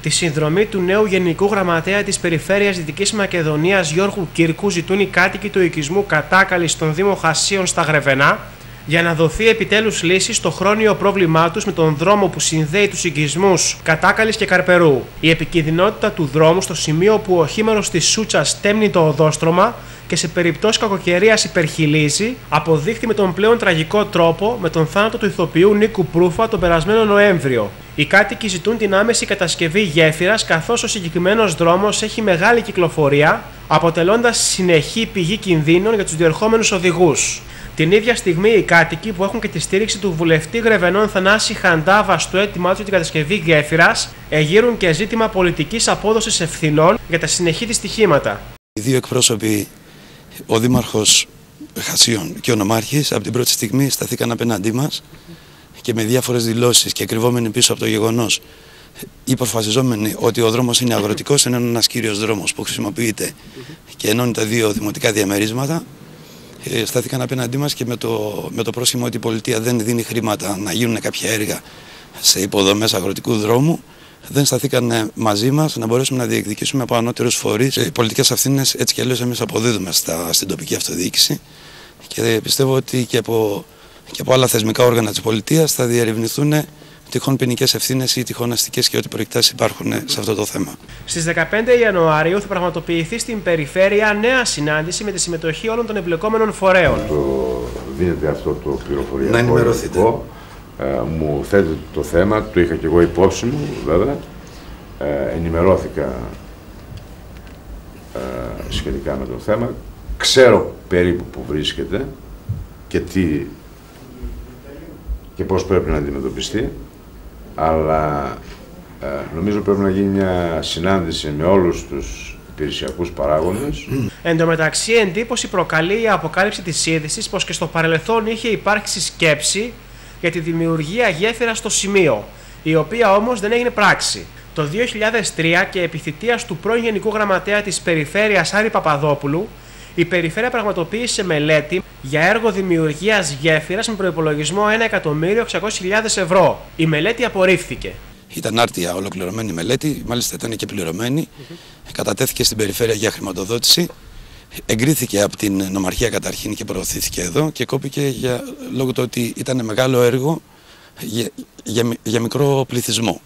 Τη συνδρομή του νέου Γενικού Γραμματέα της Περιφέρειας Δυτικής Μακεδονίας Γιώργου Κύρκου ζητούν οι κάτοικοι του οικισμού Κατάκαλης στον Δήμο Χασίων στα Γρεβενά για να δοθεί επιτέλους λύση στο χρόνιο πρόβλημά τους με τον δρόμο που συνδέει τους οικισμούς Κατάκαλης και Καρπερού. Η επικινδυνότητα του δρόμου στο σημείο που ο οχήμερος της Σούτσας στέμνει το οδόστρωμα και σε περιπτώσεις κακοκαιρίας υπερχιλίζει, αποδείχθη με τον πλέον τραγικό τρόπο με τον θάνατο του ηθοποιού Νίκου Προύφα τον περασμένο Νοέμβριο. Οι κάτοικοι ζητούν την άμεση κατασκευή γέφυρας, καθώς ο συγκεκριμένος δρόμος έχει μεγάλη κυκλοφορία, αποτελώντας συνεχή πηγή κινδύνων για τους διερχόμενους οδηγούς. Την ίδια στιγμή, οι κάτοικοι που έχουν και τη στήριξη του βουλευτή Γρεβενών Θανάση Χαντάβα στο αίτημά του για την κατασκευή γέφυρας, εγείρουν και ζήτημα πολιτικής απόδοσης ευθυνών για τα συνεχή δυστυχήματα. Οι δύο εκπρόσωποι, ο Δήμαρχος Χασίων και ο Νομάρχης, από την πρώτη στιγμή σταθήκαν απέναντί μας και με διάφορες δηλώσεις και κρυβόμενοι πίσω από το γεγονός, υποφασιζόμενοι ότι ο δρόμος είναι αγροτικός, ενώ είναι ένας κύριος δρόμος που χρησιμοποιείται και ενώνει τα δύο δημοτικά διαμερίσματα, στάθηκαν απέναντί μας και με το πρόσχημα ότι η πολιτεία δεν δίνει χρήματα να γίνουν κάποια έργα σε υποδομές αγροτικού δρόμου, δεν σταθήκαν μαζί μας να μπορέσουμε να διεκδικήσουμε από ανώτερους φορείς. Οι πολιτικές ευθύνες έτσι κι αλλιώς εμείς αποδίδουμε στην τοπική αυτοδιοίκηση και πιστεύω ότι και από άλλα θεσμικά όργανα της πολιτείας θα διερευνηθούν τυχόν ποινικές ευθύνες ή τυχόν αστικές και ό,τι προεκτάσεις υπάρχουν σε αυτό το θέμα. Στις 15 Ιανουαρίου θα πραγματοποιηθεί στην περιφέρεια νέα συνάντηση με τη συμμετοχή όλων των εμπλεκόμενων φορέων. Δίνεται αυτό το πληροφοριακό. Να ενημερωθείτε. Μου θέτει το θέμα, το είχα και εγώ υπόψη μου βέβαια. Ενημερώθηκα σχετικά με το θέμα. Ξέρω περίπου που βρίσκεται και και πώς πρέπει να αντιμετωπιστεί, αλλά νομίζω πρέπει να γίνει μια συνάντηση με όλους τους υπηρεσιακούς παράγοντες. Εν τω μεταξύ, εντύπωση προκαλεί η αποκάλυψη της είδησης πως και στο παρελθόν είχε υπάρξει σκέψη για τη δημιουργία γέφυρας στο σημείο, η οποία όμως δεν έγινε πράξη. Το 2003 και επί θητείας του πρώην Γενικού Γραμματέα της Περιφέρειας Άρη Παπαδόπουλου, η Περιφέρεια πραγματοποίησε μελέτη για έργο δημιουργίας γέφυρας με προϋπολογισμό 1.600.000 ευρώ. Η μελέτη απορρίφθηκε. Ήταν άρτια ολοκληρωμένη μελέτη, μάλιστα ήταν και πληρωμένη. Κατατέθηκε στην Περιφέρεια για χρηματοδότηση. Εγκρίθηκε από την Νομαρχία καταρχήν και προωθήθηκε εδώ και κόπηκε λόγω του ότι ήταν μεγάλο έργο για μικρό πληθυσμό.